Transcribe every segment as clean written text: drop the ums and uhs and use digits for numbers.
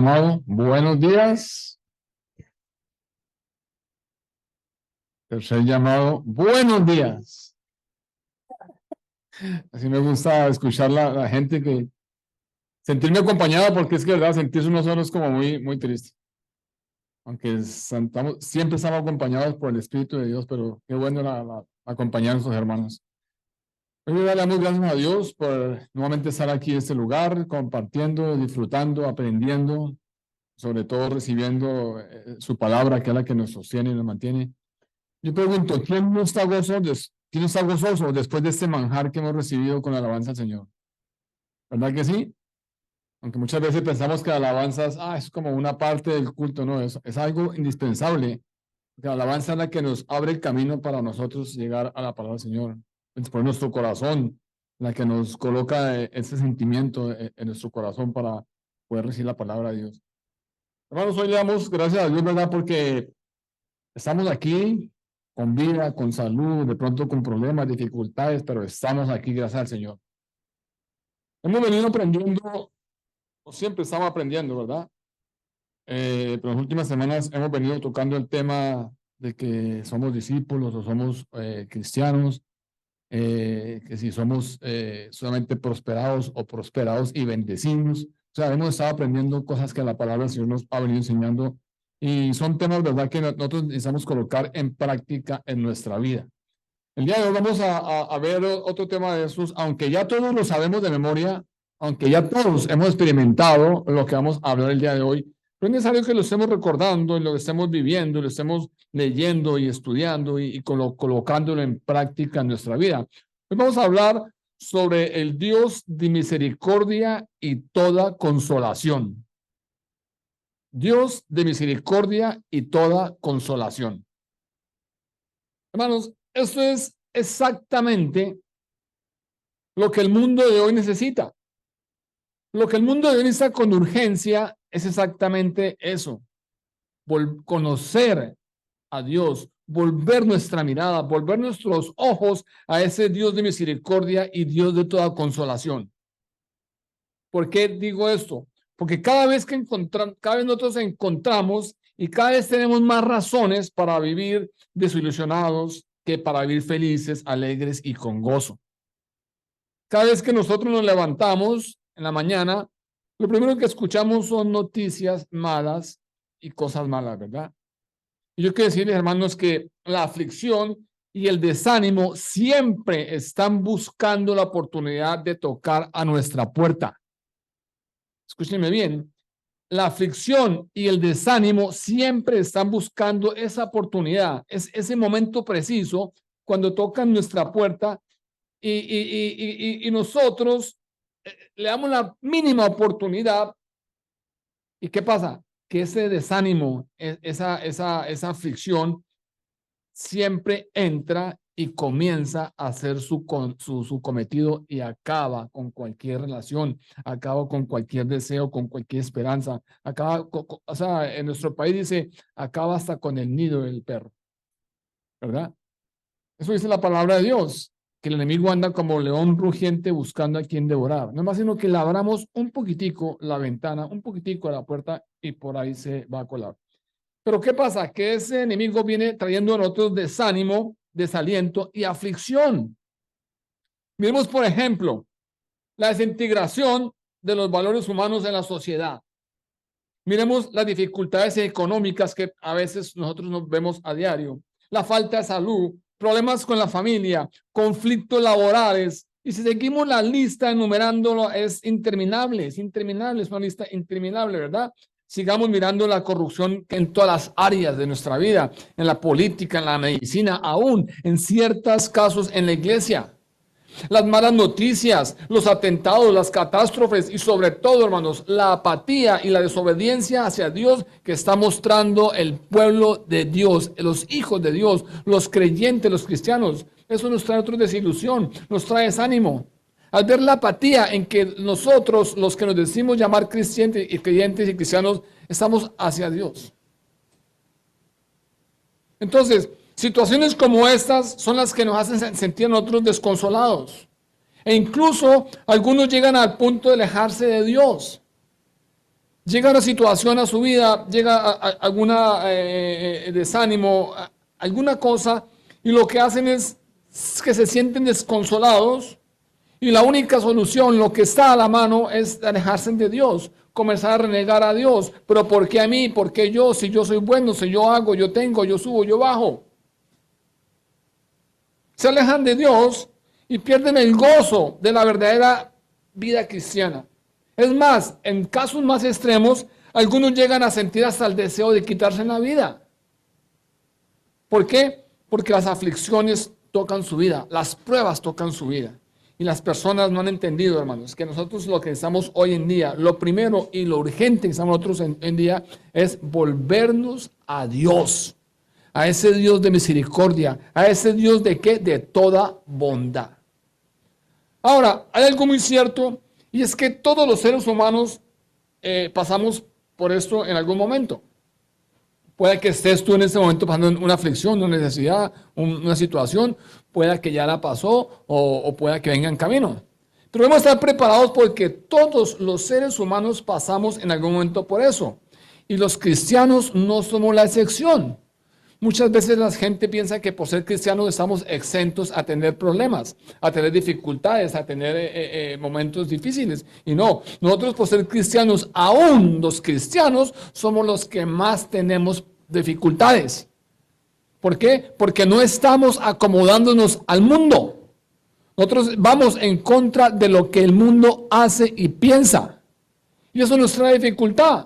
llamado buenos días. Tercer llamado buenos días. Así me gusta escuchar la gente que sentirme acompañado, porque es que, verdad, sentirse uno solo es como muy triste. Aunque siempre estamos acompañados por el Espíritu de Dios, pero qué bueno acompañar a nuestros hermanos. Hoy le damos gracias a Dios por nuevamente estar aquí en este lugar, compartiendo, disfrutando, aprendiendo, sobre todo recibiendo su palabra, que es la que nos sostiene y nos mantiene. Yo pregunto, ¿quién no está gozoso después de este manjar que hemos recibido con la alabanza al Señor? ¿Verdad que sí? Aunque muchas veces pensamos que la alabanza es como una parte del culto, no, es algo indispensable. La alabanza es la que nos abre el camino para nosotros llegar a la palabra del Señor. Es por nuestro corazón, la que nos coloca ese sentimiento en nuestro corazón para poder recibir la palabra de Dios. Hermanos, hoy le damos gracias a Dios, ¿verdad? Porque estamos aquí con vida, con salud, de pronto con problemas, dificultades, pero estamos aquí gracias al Señor. Hemos venido aprendiendo, siempre estamos aprendiendo, ¿verdad? Pero en las últimas semanas hemos venido tocando el tema de que somos discípulos o somos cristianos, que si somos solamente prosperados o prosperados y bendecidos. O sea, hemos estado aprendiendo cosas que la palabra del Señor nos ha venido enseñando y son temas, ¿verdad?, que nosotros necesitamos colocar en práctica en nuestra vida. El día de hoy vamos a ver otro tema de esos, aunque ya todos lo sabemos de memoria, aunque ya todos hemos experimentado lo que vamos a hablar el día de hoy, pero es necesario que lo estemos recordando y lo estemos viviendo, lo estemos leyendo y estudiando y colocándolo en práctica en nuestra vida. Hoy vamos a hablar sobre el Dios de misericordia y toda consolación. Dios de misericordia y toda consolación. Hermanos, esto es exactamente lo que el mundo de hoy necesita. Lo que el mundo de hoy necesita con urgencia es exactamente eso. Conocer a Dios, volver nuestra mirada, volver nuestros ojos a ese Dios de misericordia y Dios de toda consolación. ¿Por qué digo esto? Porque cada vez nosotros encontramos y cada vez tenemos más razones para vivir desilusionados que para vivir felices, alegres y con gozo. Cada vez que nosotros nos levantamos en la mañana, lo primero que escuchamos son noticias malas y cosas malas, ¿verdad? Y yo quiero decirles, hermanos, que la aflicción y el desánimo siempre están buscando la oportunidad de tocar a nuestra puerta. Escúchenme bien, la aflicción y el desánimo siempre están buscando esa oportunidad, ese momento preciso cuando tocan nuestra puerta y nosotros le damos la mínima oportunidad. ¿Y qué pasa? Que ese desánimo, esa aflicción siempre entra y comienza a hacer su cometido y acaba con cualquier relación, acaba con cualquier deseo, con cualquier esperanza, acaba, o sea, en nuestro país dice, acaba hasta con el nido del perro, ¿verdad? Eso dice la palabra de Dios, que el enemigo anda como león rugiente buscando a quien devorar. No más sino que le abramos un poquitico la ventana, un poquitico a la puerta y por ahí se va a colar. Pero ¿qué pasa? Que ese enemigo viene trayendo a nosotros desánimo, desaliento y aflicción. Miremos, por ejemplo, la desintegración de los valores humanos en la sociedad. Miremos las dificultades económicas que a veces nosotros nos vemos a diario. La falta de salud, problemas con la familia, conflictos laborales. Y si seguimos la lista enumerándolo, es interminable, es una lista interminable, ¿verdad? Sigamos mirando la corrupción en todas las áreas de nuestra vida, en la política, en la medicina, aún en ciertos casos en la iglesia. Las malas noticias, los atentados, las catástrofes y sobre todo, hermanos, la apatía y la desobediencia hacia Dios que está mostrando el pueblo de Dios, los hijos de Dios, los creyentes, los cristianos. Eso nos trae otra desilusión, nos trae desánimo. Al ver la apatía en que nosotros, los que nos decimos llamar creyentes y cristianos, estamos hacia Dios. Entonces, situaciones como estas son las que nos hacen sentir a nosotros desconsolados. E incluso algunos llegan al punto de alejarse de Dios. Llega una situación a su vida, llega alguna desánimo, alguna cosa, y lo que hacen es que se sienten desconsolados, y la única solución, lo que está a la mano, es alejarse de Dios, comenzar a renegar a Dios. Pero ¿por qué a mí? ¿Por qué yo? Si yo soy bueno, si yo hago, yo tengo, yo subo, yo bajo. Se alejan de Dios y pierden el gozo de la verdadera vida cristiana. Es más, en casos más extremos, algunos llegan a sentir hasta el deseo de quitarse la vida. ¿Por qué? Porque las aflicciones tocan su vida, las pruebas tocan su vida. Y las personas no han entendido, hermanos, que nosotros lo que necesitamos hoy en día, lo primero y lo urgente que necesitamos nosotros en día es volvernos a Dios, a ese Dios de misericordia, a ese Dios de qué, de toda bondad. Ahora, hay algo muy cierto, y es que todos los seres humanos pasamos por esto en algún momento. Puede que estés tú en este momento pasando una aflicción, una necesidad, una situación, pueda que ya la pasó o pueda que venga en camino. Pero debemos estar preparados porque todos los seres humanos pasamos en algún momento por eso. Y los cristianos no somos la excepción. Muchas veces la gente piensa que por ser cristianos estamos exentos a tener problemas, a tener dificultades, a tener momentos difíciles. Y no, nosotros por ser cristianos, aún los cristianos, somos los que más tenemos dificultades. ¿Por qué? Porque no estamos acomodándonos al mundo. Nosotros vamos en contra de lo que el mundo hace y piensa. Y eso nos trae dificultad.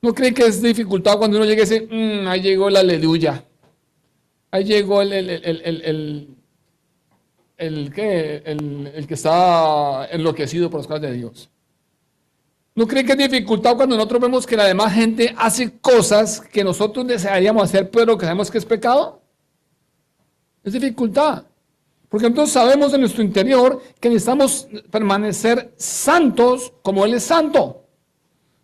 ¿No creen que es dificultad cuando uno llega y dice, ahí llegó el aleluya? Ahí llegó el que está enloquecido por las cosas de Dios. ¿No creen que es dificultad cuando nosotros vemos que la demás gente hace cosas que nosotros desearíamos hacer, pero que sabemos que es pecado? Es dificultad. Porque nosotros sabemos en nuestro interior que necesitamos permanecer santos como Él es santo.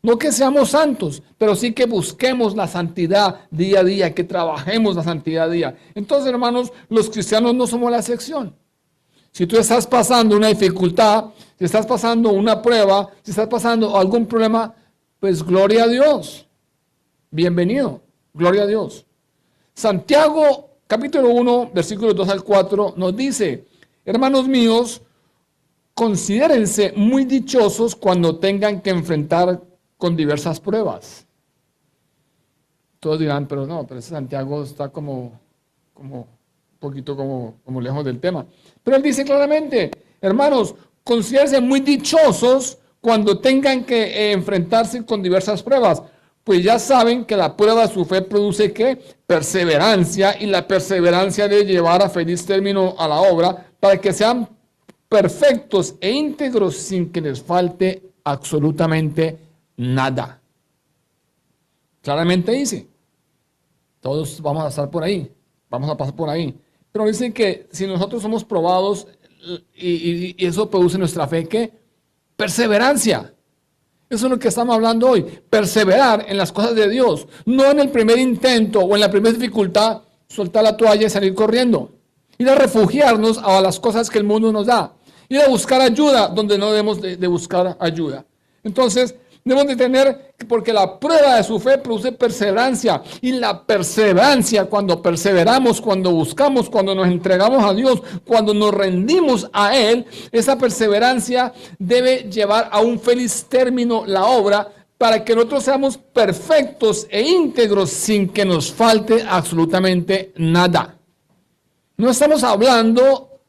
No que seamos santos, pero sí que busquemos la santidad día a día, que trabajemos la santidad día a día. Entonces, hermanos, los cristianos no somos la excepción. Si tú estás pasando una dificultad, si estás pasando una prueba, si estás pasando algún problema, pues gloria a Dios. Bienvenido. Gloria a Dios. Santiago, capítulo 1, versículos 2 al 4, nos dice, hermanos míos, considérense muy dichosos cuando tengan que enfrentar con diversas pruebas. Todos dirán, pero no, pero ese Santiago está como un poquito como lejos del tema. Pero él dice claramente, hermanos, considérense muy dichosos cuando tengan que enfrentarse con diversas pruebas, pues ya saben que la prueba de su fe produce ¿qué? Perseverancia, y la perseverancia debe llevar a feliz término a la obra, para que sean perfectos e íntegros sin que les falte absolutamente nada. Claramente dice, todos vamos a estar por ahí, vamos a pasar por ahí. Pero dicen que si nosotros somos probados y eso produce nuestra fe, ¿qué? Perseverancia. Eso es lo que estamos hablando hoy. Perseverar en las cosas de Dios. No en el primer intento o en la primera dificultad, soltar la toalla y salir corriendo. Ir a refugiarnos a las cosas que el mundo nos da. Ir a buscar ayuda donde no debemos de buscar ayuda. Entonces, debemos de tener, porque la prueba de su fe produce perseverancia, y la perseverancia, cuando perseveramos, cuando buscamos, cuando nos entregamos a Dios, cuando nos rendimos a Él, esa perseverancia debe llevar a un feliz término la obra, para que nosotros seamos perfectos e íntegros sin que nos falte absolutamente nada. No estamos hablando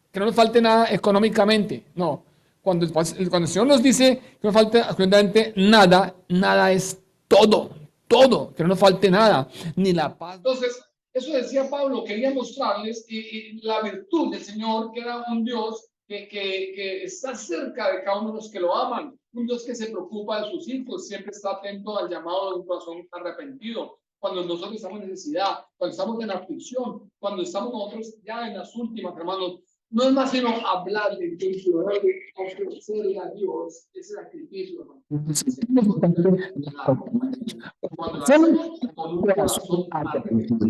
que no nos falte nada económicamente, no. Cuando el Señor nos dice que no falte absolutamente nada, nada es todo, todo, que no nos falte nada, ni la paz. Entonces, eso decía Pablo, quería mostrarles la virtud del Señor, que era un Dios que está cerca de cada uno de los que lo aman, un Dios que se preocupa de sus hijos, siempre está atento al llamado de un corazón arrepentido. Cuando nosotros estamos en necesidad, cuando estamos en aflicción, cuando estamos nosotros ya en las últimas, hermanos, no es más sino hablar de Dios, ofrecerle a Dios ese sacrificio, hermano. Cuando lo hacemos con un corazón arrepentido.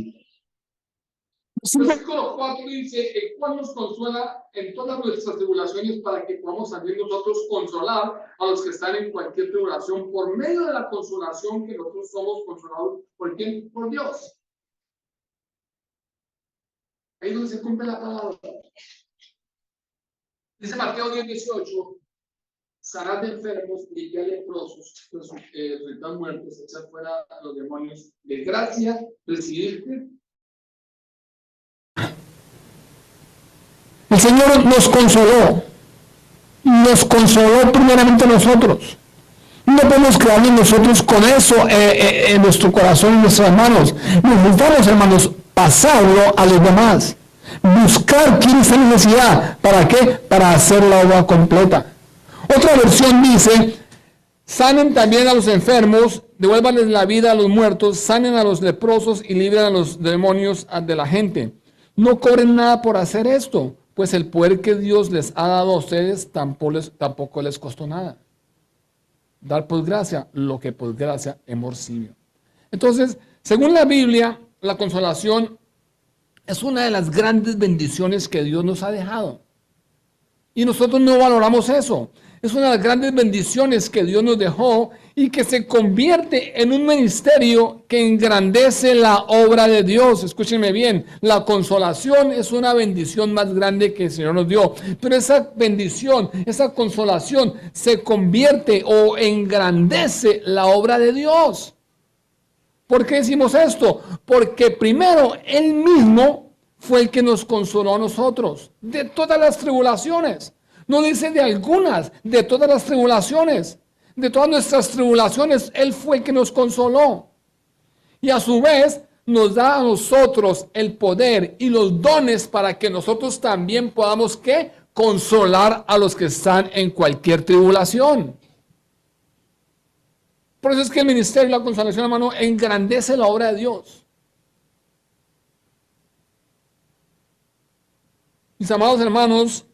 Versículo 4 dice, el cual nos consuela en todas nuestras tribulaciones para que podamos también nosotros consolar a los que están en cualquier tribulación por medio de la consolación que nosotros somos consolados. ¿Por quién? Por Dios. Ahí es donde se cumple la palabra. Dice Mateo 10:18, sanad de enfermos, limpiad leprosos, resucitad muertos, echad fuera a los demonios. De gracia recibiste. El Señor nos consoló primeramente a nosotros. No podemos quedar en nosotros con eso en nuestro corazón, en nuestras manos. Necesitamos, hermanos, pasarlo a los demás. Buscar quién está en necesidad. ¿Para qué? Para hacer la obra completa. Otra versión dice, sanen también a los enfermos, devuélvanles la vida a los muertos, sanen a los leprosos y libren a los demonios de la gente. No cobren nada por hacer esto, pues el poder que Dios les ha dado a ustedes tampoco les costó nada. Dar por gracia lo que por gracia hemos recibido. Entonces, según la Biblia, la consolación es una de las grandes bendiciones que Dios nos ha dejado. Y nosotros no valoramos eso. Es una de las grandes bendiciones que Dios nos dejó y que se convierte en un ministerio que engrandece la obra de Dios. Escúchenme bien, la consolación es una bendición más grande que el Señor nos dio. Pero esa bendición, esa consolación se convierte o engrandece la obra de Dios. ¿Por qué decimos esto? Porque primero Él mismo fue el que nos consoló a nosotros de todas las tribulaciones. No dice de algunas, de todas las tribulaciones. De todas nuestras tribulaciones, Él fue el que nos consoló. Y a su vez, nos da a nosotros el poder y los dones para que nosotros también podamos, ¿qué? Consolar a los que están en cualquier tribulación. Por eso es que el ministerio de la consolación, hermano, engrandece la obra de Dios. Mis amados hermanos,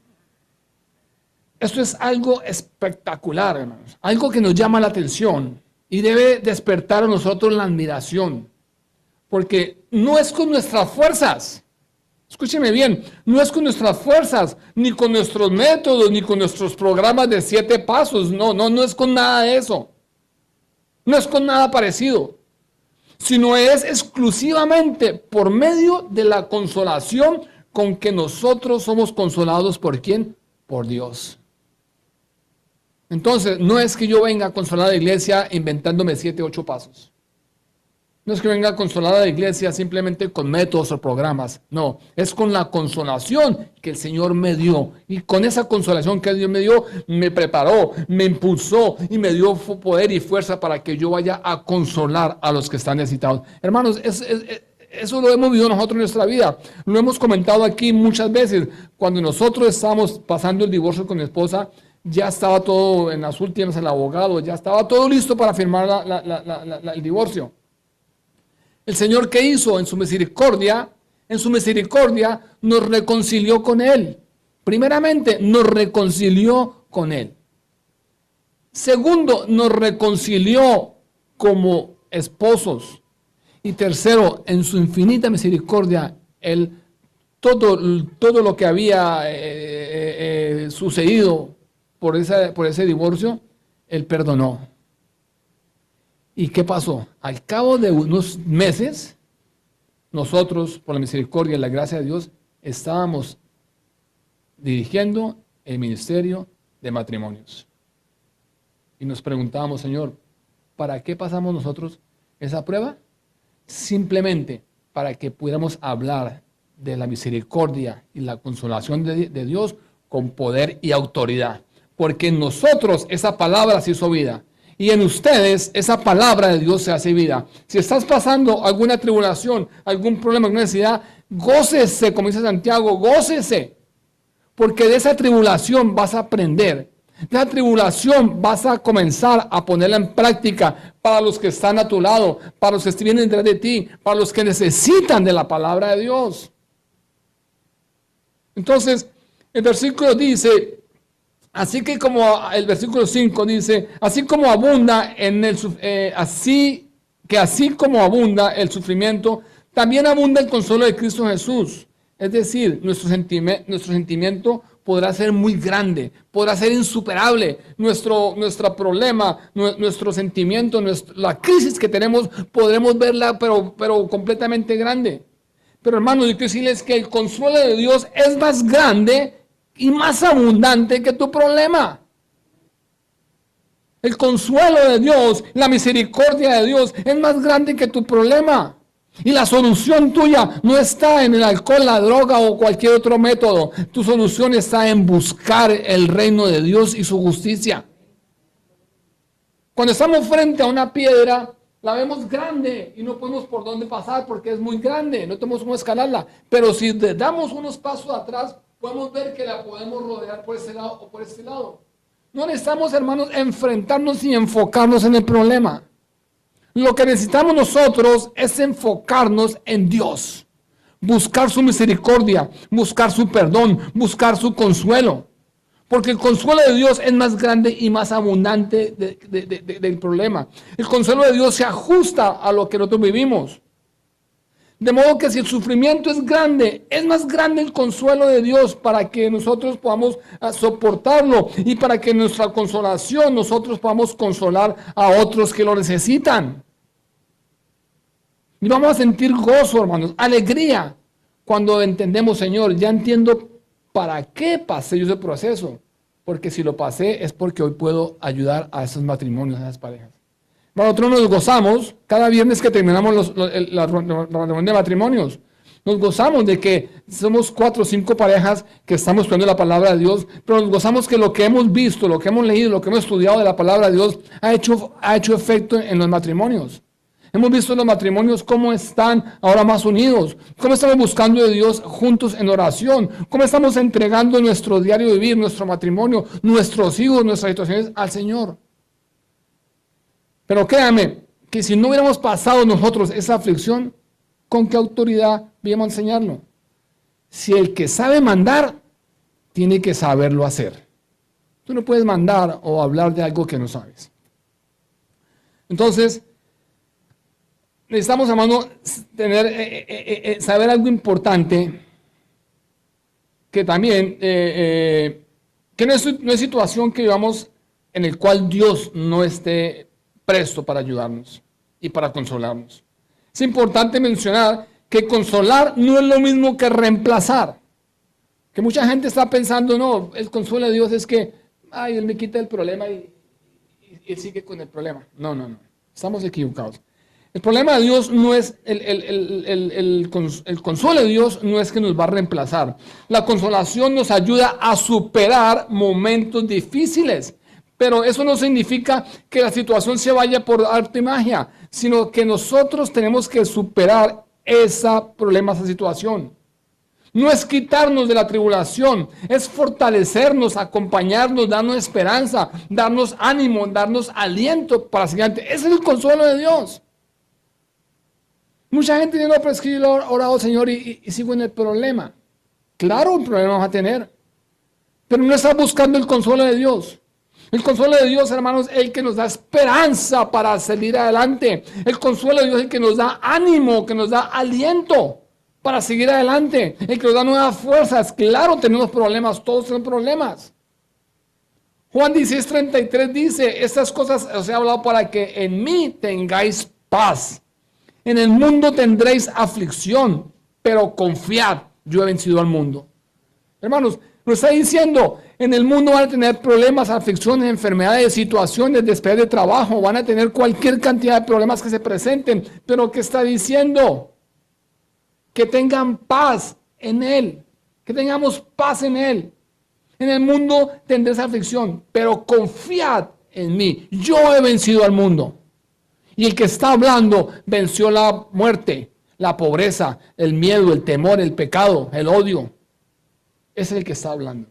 esto es algo espectacular, hermanos. Algo que nos llama la atención y debe despertar a nosotros la admiración. Porque no es con nuestras fuerzas. Escúcheme bien, no es con nuestras fuerzas, ni con nuestros métodos, ni con nuestros programas de 7 pasos. No es con nada de eso. No es con nada parecido. Sino es exclusivamente por medio de la consolación con que nosotros somos consolados. ¿Por quién? Por Dios. Entonces, no es que yo venga a consolar a la iglesia inventándome 7, 8 pasos. No es que venga a consolar a la iglesia simplemente con métodos o programas. No, es con la consolación que el Señor me dio. Y con esa consolación que Dios me dio, me preparó, me impulsó y me dio poder y fuerza para que yo vaya a consolar a los que están necesitados. Hermanos, eso lo hemos vivido nosotros en nuestra vida. Lo hemos comentado aquí muchas veces. Cuando nosotros estábamos pasando el divorcio con mi esposa, ya estaba todo en las últimas, el abogado, ya estaba todo listo para firmar el divorcio. El Señor, ¿qué hizo? En su misericordia nos reconcilió con Él. Primeramente, nos reconcilió con Él. Segundo, nos reconcilió como esposos. Y tercero, en su infinita misericordia, Él, todo lo que había sucedido por ese divorcio, Él perdonó. ¿Y qué pasó? Al cabo de unos meses, nosotros, por la misericordia y la gracia de Dios, estábamos dirigiendo el ministerio de matrimonios. Y nos preguntábamos, Señor, ¿para qué pasamos nosotros esa prueba? Simplemente para que pudiéramos hablar de la misericordia y la consolación de Dios con poder y autoridad. Porque en nosotros esa palabra se hizo vida. Y en ustedes esa palabra de Dios se hace vida. Si estás pasando alguna tribulación, algún problema, alguna necesidad, gócese, como dice Santiago, gócese. Porque de esa tribulación vas a aprender. De esa tribulación vas a comenzar a ponerla en práctica para los que están a tu lado, para los que vienen detrás de ti, para los que necesitan de la palabra de Dios. Entonces, el versículo dice... Así que como el versículo 5 dice, así como abunda el sufrimiento, También abunda el consuelo de Cristo Jesús. Es decir, nuestro sentimiento podrá ser muy grande, podrá ser insuperable. Nuestro problema, nuestro sentimiento, la crisis que tenemos, podremos verla, pero completamente grande. Pero hermanos, yo quiero decirles que el consuelo de Dios es más grande y más abundante que tu problema. El consuelo de Dios, la misericordia de Dios es más grande que tu problema. Y la solución tuya no está en el alcohol, la droga o cualquier otro método. Tu solución está en buscar el reino de Dios y su justicia. Cuando estamos frente a una piedra, la vemos grande y no podemos por dónde pasar porque es muy grande, no tenemos cómo escalarla. Pero si le damos unos pasos atrás, podemos ver que la podemos rodear por ese lado o por este lado. No necesitamos, hermanos, enfrentarnos y enfocarnos en el problema. Lo que necesitamos nosotros es enfocarnos en Dios, buscar su misericordia, buscar su perdón, buscar su consuelo. Porque el consuelo de Dios es más grande y más abundante del problema. El consuelo de Dios se ajusta a lo que nosotros vivimos. De modo que si el sufrimiento es grande, es más grande el consuelo de Dios para que nosotros podamos soportarlo y para que en nuestra consolación nosotros podamos consolar a otros que lo necesitan. Y vamos a sentir gozo, hermanos, alegría, cuando entendemos, Señor, ya entiendo para qué pasé yo ese proceso. Porque si lo pasé es porque hoy puedo ayudar a esos matrimonios, a esas parejas. Nosotros nos gozamos cada viernes que terminamos la reunión de matrimonios. Nos gozamos de que somos 4 o 5 parejas que estamos estudiando la palabra de Dios, pero nos gozamos que lo que hemos visto, lo que hemos leído, lo que hemos estudiado de la palabra de Dios ha hecho efecto en los matrimonios. Hemos visto en los matrimonios cómo están ahora más unidos, cómo estamos buscando de Dios juntos en oración, cómo estamos entregando nuestro diario vivir, nuestro matrimonio, nuestros hijos, nuestras situaciones al Señor. Pero créame, que si no hubiéramos pasado nosotros esa aflicción, ¿con qué autoridad íbamos a enseñarlo? Si el que sabe mandar, tiene que saberlo hacer. Tú no puedes mandar o hablar de algo que no sabes. Entonces, necesitamos, hermano, saber algo importante, que también, que no es situación que vivamos en el cual Dios no esté presto para ayudarnos y para consolarnos. Es importante mencionar que consolar no es lo mismo que reemplazar. Que mucha gente está pensando, no, el consuelo de Dios es que, ay, Él me quita el problema y Él sigue con el problema. No, estamos equivocados. El problema de Dios no es, el consuelo de Dios no es que nos va a reemplazar. La consolación nos ayuda a superar momentos difíciles. Pero eso no significa que la situación se vaya por arte y magia, sino que nosotros tenemos que superar ese problema, esa situación. No es quitarnos de la tribulación, es fortalecernos, acompañarnos, darnos esperanza, darnos ánimo, darnos aliento para seguir adelante. Ese es el consuelo de Dios. Mucha gente dice, no, pero es que yo he orado, Señor, y sigo en el problema. Claro, un problema vas a tener, pero no estás buscando el consuelo de Dios. El consuelo de Dios, hermanos, es el que nos da esperanza para salir adelante. El consuelo de Dios es el que nos da ánimo, que nos da aliento para seguir adelante. El que nos da nuevas fuerzas. Claro, tenemos problemas, todos tenemos problemas. Juan 16:33 dice, estas cosas os he hablado para que en mí tengáis paz. En el mundo tendréis aflicción, pero confiad, yo he vencido al mundo. Hermanos, nos está diciendo, en el mundo van a tener problemas, aflicciones, enfermedades, situaciones, despedida de trabajo, van a tener cualquier cantidad de problemas que se presenten, pero ¿qué está diciendo? Que tengan paz en Él, que tengamos paz en Él. En el mundo tendréis aflicción, pero confiad en mí, yo he vencido al mundo. Y el que está hablando venció la muerte, la pobreza, el miedo, el temor, el pecado, el odio. Es el que está hablando.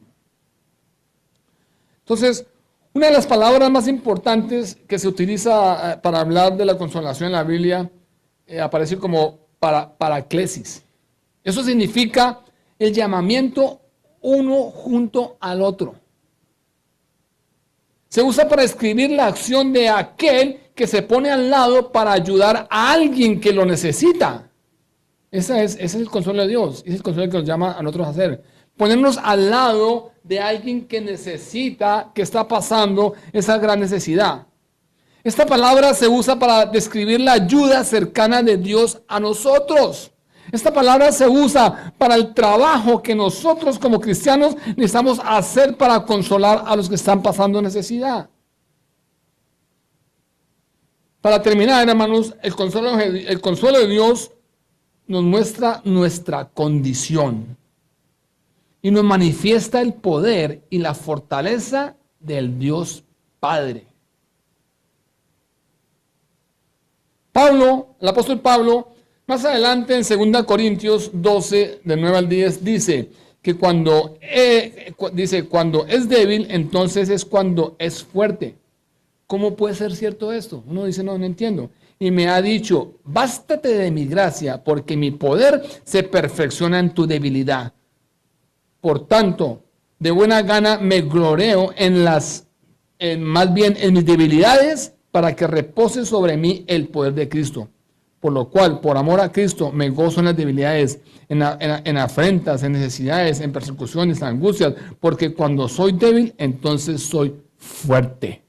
Entonces, una de las palabras más importantes que se utiliza para hablar de la consolación en la Biblia aparece como paraclesis. Eso significa el llamamiento uno junto al otro. Se usa para describir la acción de aquel que se pone al lado para ayudar a alguien que lo necesita. Ese es el consuelo de Dios. Ese es el consuelo que nos llama a nosotros a hacer. Ponernos al lado de alguien que necesita, que está pasando esa gran necesidad. Esta palabra se usa para describir la ayuda cercana de Dios a nosotros. Esta palabra se usa para el trabajo que nosotros como cristianos necesitamos hacer para consolar a los que están pasando necesidad. Para terminar, hermanos, el consuelo de Dios nos muestra nuestra condición y nos manifiesta el poder y la fortaleza del Dios Padre. Pablo, el apóstol Pablo, más adelante en 2 Corintios 12, del 9 al 10, dice que cuando es débil, entonces es cuando es fuerte. ¿Cómo puede ser cierto esto? Uno dice, no entiendo. Y me ha dicho, bástate de mi gracia, porque mi poder se perfecciona en tu debilidad. Por tanto, de buena gana me gloreo más bien en mis debilidades, para que repose sobre mí el poder de Cristo. Por lo cual, por amor a Cristo, me gozo en las debilidades, en afrentas, en necesidades, en persecuciones, en angustias, porque cuando soy débil, entonces soy fuerte.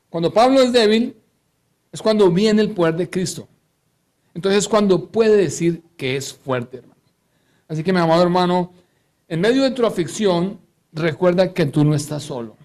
Cuando Pablo es débil, es cuando viene el poder de Cristo. Entonces es cuando puede decir que es fuerte, hermano. Así que, mi amado hermano, en medio de tu aflicción, recuerda que tú no estás solo.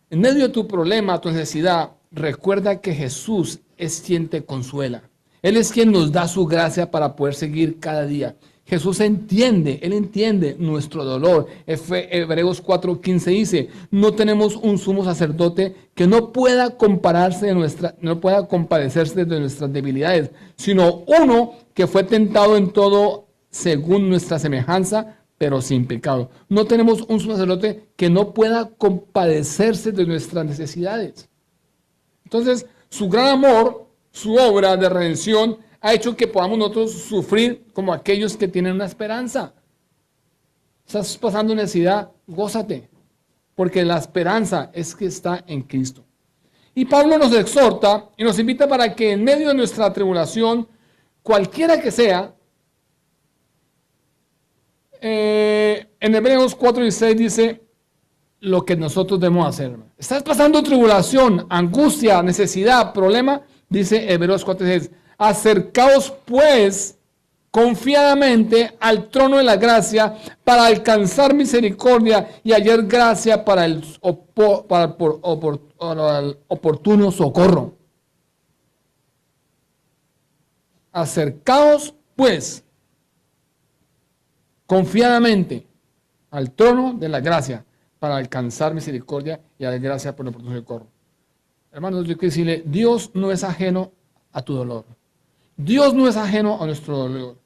En medio de tu problema, tu necesidad, recuerda que Jesús es quien te consuela. Él es quien nos da su gracia para poder seguir cada día. Jesús entiende, Él entiende nuestro dolor. Hebreos 4:15 dice, no tenemos un sumo sacerdote que no pueda compadecerse de nuestras debilidades, sino uno que fue tentado en todo según nuestra semejanza, pero sin pecado. No tenemos un sumo sacerdote que no pueda compadecerse de nuestras necesidades. Entonces, su gran amor, su obra de redención, ha hecho que podamos nosotros sufrir como aquellos que tienen una esperanza. Estás pasando necesidad, gózate, porque la esperanza es que está en Cristo. Y Pablo nos exhorta y nos invita para que en medio de nuestra tribulación, cualquiera que sea, en Hebreos 4:16 dice lo que nosotros debemos hacer. Estás pasando tribulación, angustia, necesidad, problema, dice Hebreos 4:16. Acercaos pues confiadamente al trono de la gracia para alcanzar misericordia y hallar gracia para el oportuno socorro. Acercaos pues confiadamente al trono de la gracia para alcanzar misericordia y hallar gracia por el oportuno socorro. Hermanos, yo quiero decirle, Dios no es ajeno a tu dolor. Dios no es ajeno a nuestro dolor.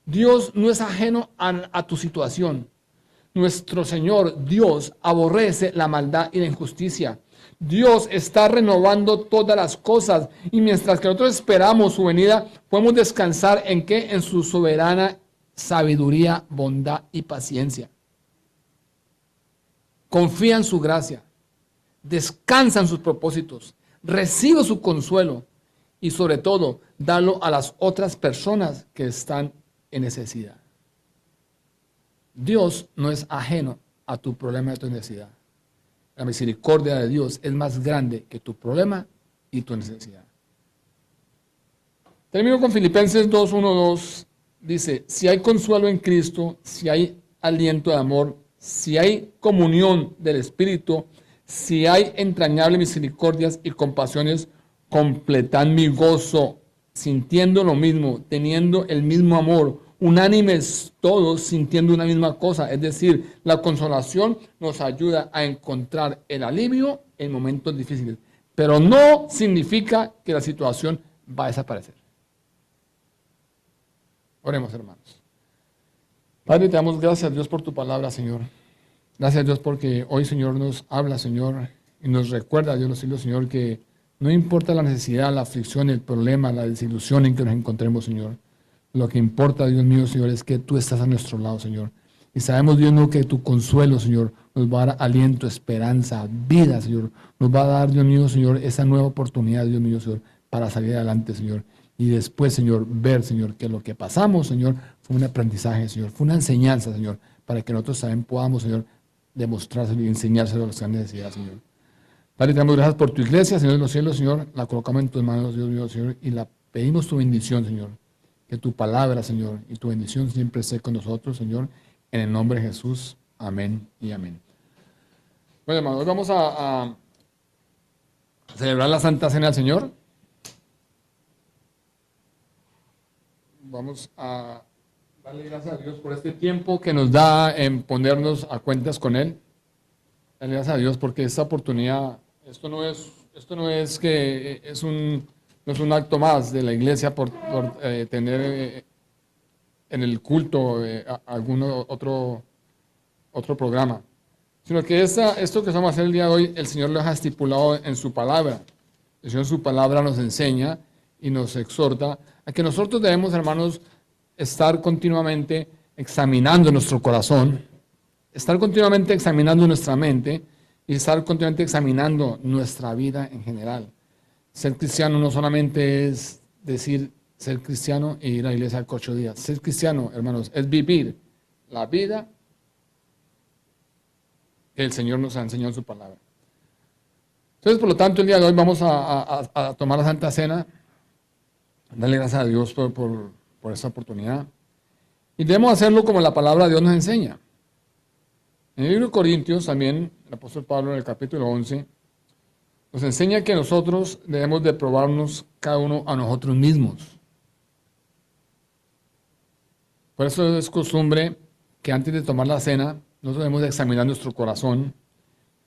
Dios no es ajeno a tu situación. Nuestro Señor, Dios, aborrece la maldad y la injusticia. Dios está renovando todas las cosas y mientras que nosotros esperamos su venida, podemos descansar en ¿qué? En su soberana sabiduría, bondad y paciencia. Confía en su gracia, descansa en sus propósitos, recibe su consuelo y sobre todo, dalo a las otras personas que están en necesidad. Dios no es ajeno a tu problema y a tu necesidad. La misericordia de Dios es más grande que tu problema y tu necesidad. Termino con Filipenses 2:1-2. Dice, si hay consuelo en Cristo, si hay aliento de amor, si hay comunión del Espíritu, si hay entrañables misericordias y compasiones, completad mi gozo, sintiendo lo mismo, teniendo el mismo amor, unánimes todos, sintiendo una misma cosa. Es decir, la consolación nos ayuda a encontrar el alivio en momentos difíciles, pero no significa que la situación va a desaparecer. Oremos, hermanos. Padre, te damos gracias, Dios, por tu palabra, Señor. Gracias, Dios, porque hoy, Señor, nos habla, Señor, y nos recuerda, Dios, Señor, que no importa la necesidad, la aflicción, el problema, la desilusión en que nos encontremos, Señor. Lo que importa, Dios mío, Señor, es que tú estás a nuestro lado, Señor. Y sabemos, Dios mío, que tu consuelo, Señor, nos va a dar aliento, esperanza, vida, Señor. Nos va a dar, Dios mío, Señor, esa nueva oportunidad, Dios mío, Señor, para salir adelante, Señor. Y después, Señor, ver, Señor, que lo que pasamos, Señor, fue un aprendizaje, Señor, fue una enseñanza, Señor, para que nosotros también podamos, Señor, demostrárselo y enseñárselo a los que han necesidad, Señor. Padre, te damos gracias por tu iglesia, Señor de los cielos, Señor. La colocamos en tus manos, Dios mío, Señor, y la pedimos tu bendición, Señor. Que tu palabra, Señor, y tu bendición siempre esté con nosotros, Señor. En el nombre de Jesús. Amén y amén. Bueno, hermanos, hoy vamos a celebrar la Santa Cena del Señor. Vamos a darle gracias a Dios por este tiempo que nos da en ponernos a cuentas con Él. Darle gracias a Dios porque esta oportunidad, esto no es que no es un acto más de la iglesia por tener en el culto algún otro programa, sino que esto que vamos a hacer el día de hoy, el Señor lo ha estipulado en su palabra. El Señor en su palabra nos enseña y nos exhorta a que nosotros debemos, hermanos, estar continuamente examinando nuestro corazón, estar continuamente examinando nuestra mente y estar continuamente examinando nuestra vida en general. Ser cristiano no solamente es decir ser cristiano e ir a la iglesia 8 días. Ser cristiano, hermanos, es vivir la vida que el Señor nos ha enseñado en su palabra. Entonces, por lo tanto, el día de hoy vamos a tomar la Santa Cena, darle gracias a Dios por esta oportunidad. Y debemos hacerlo como la palabra de Dios nos enseña. En el libro de Corintios, también, el apóstol Pablo en el capítulo 11, nos enseña que nosotros debemos de probarnos cada uno a nosotros mismos. Por eso es costumbre que antes de tomar la cena, nosotros debemos de examinar nuestro corazón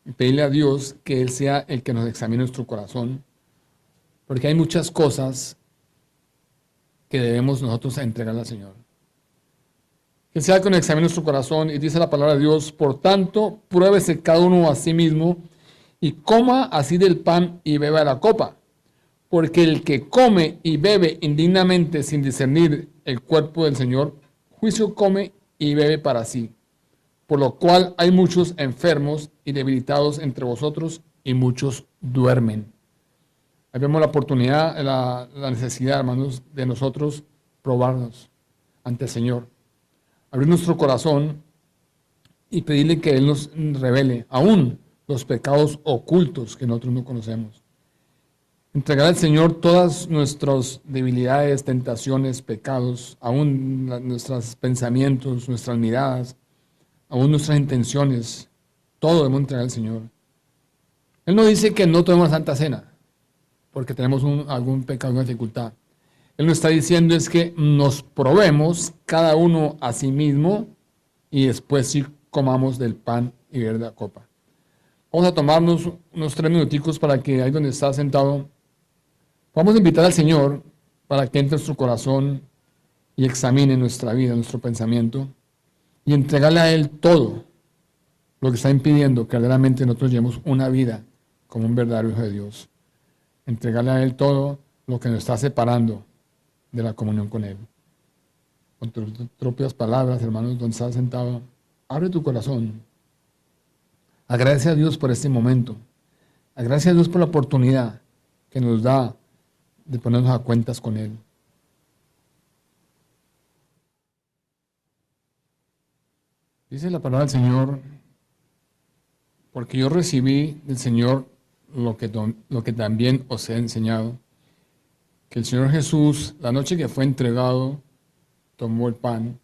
y pedirle a Dios que Él sea el que nos examine nuestro corazón, porque hay muchas cosas que debemos nosotros entregarle al Señor. Que sea que nos examine nuestro corazón, y dice la palabra de Dios: por tanto, pruébese cada uno a sí mismo y coma así del pan y beba de la copa. Porque el que come y bebe indignamente sin discernir el cuerpo del Señor, juicio come y bebe para sí. Por lo cual hay muchos enfermos y debilitados entre vosotros, y muchos duermen. Ahí vemos la oportunidad, la necesidad, hermanos, de nosotros probarnos ante el Señor. Abrir nuestro corazón y pedirle que Él nos revele aún los pecados ocultos que nosotros no conocemos. Entregar al Señor todas nuestras debilidades, tentaciones, pecados, aún nuestros pensamientos, nuestras miradas, aún nuestras intenciones, todo debemos entregar al Señor. Él no dice que no tomemos la Santa Cena porque tenemos algún pecado, alguna dificultad. Él nos está diciendo es que nos probemos cada uno a sí mismo y después sí comamos del pan y beber de la copa. Vamos a tomarnos unos 3 minuticos para que ahí donde está sentado, vamos a invitar al Señor para que entre en nuestro corazón y examine nuestra vida, nuestro pensamiento, y entregarle a Él todo lo que está impidiendo que verdaderamente nosotros llevemos una vida como un verdadero hijo de Dios. Entregarle a Él todo lo que nos está separando de la comunión con Él. Con tus propias palabras, hermanos, donde estás sentado, abre tu corazón. Agradece a Dios por este momento. Agradece a Dios por la oportunidad que nos da de ponernos a cuentas con Él. Dice la palabra del Señor: porque yo recibí del Señor lo que también os he enseñado, que el Señor Jesús, la noche que fue entregado, tomó el pan,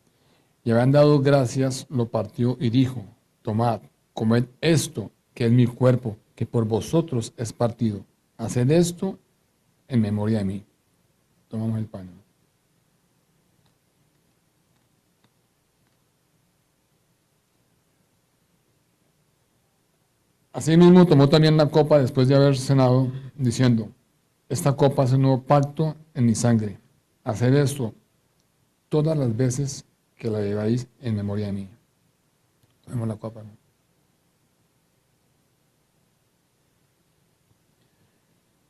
y habiendo dado gracias, lo partió y dijo: tomad, comed esto, que es mi cuerpo, que por vosotros es partido. Haced esto en memoria de mí. Tomamos el pan. Asimismo tomó también la copa después de haber cenado, diciendo: esta copa es un nuevo pacto en mi sangre. Haced esto todas las veces que la lleváis en memoria de mí. Tomemos la copa.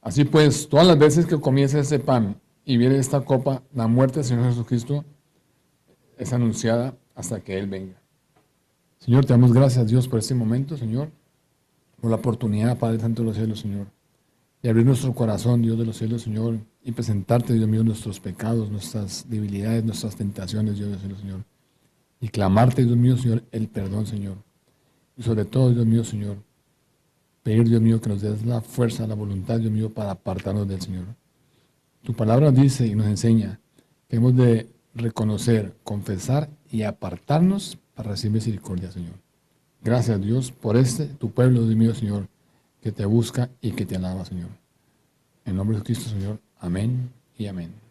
Así pues, todas las veces que comiese ese pan y viere esta copa, la muerte del Señor Jesucristo es anunciada hasta que Él venga. Señor, te damos gracias, Dios, por este momento, Señor, por la oportunidad, Padre Santo de los cielos, Señor, y abrir nuestro corazón, Dios de los cielos, Señor, y presentarte, Dios mío, nuestros pecados, nuestras debilidades, nuestras tentaciones, Dios de los cielos, Señor, y clamarte, Dios mío, Señor, el perdón, Señor, y sobre todo, Dios mío, Señor, pedir, Dios mío, que nos des la fuerza, la voluntad, Dios mío, para apartarnos del Señor. Tu palabra nos dice y nos enseña que hemos de reconocer, confesar y apartarnos para recibir misericordia, Señor. Gracias, Dios, por tu pueblo, Dios mío, Señor, que te busca y que te alaba, Señor. En nombre de Cristo, Señor. Amén y amén.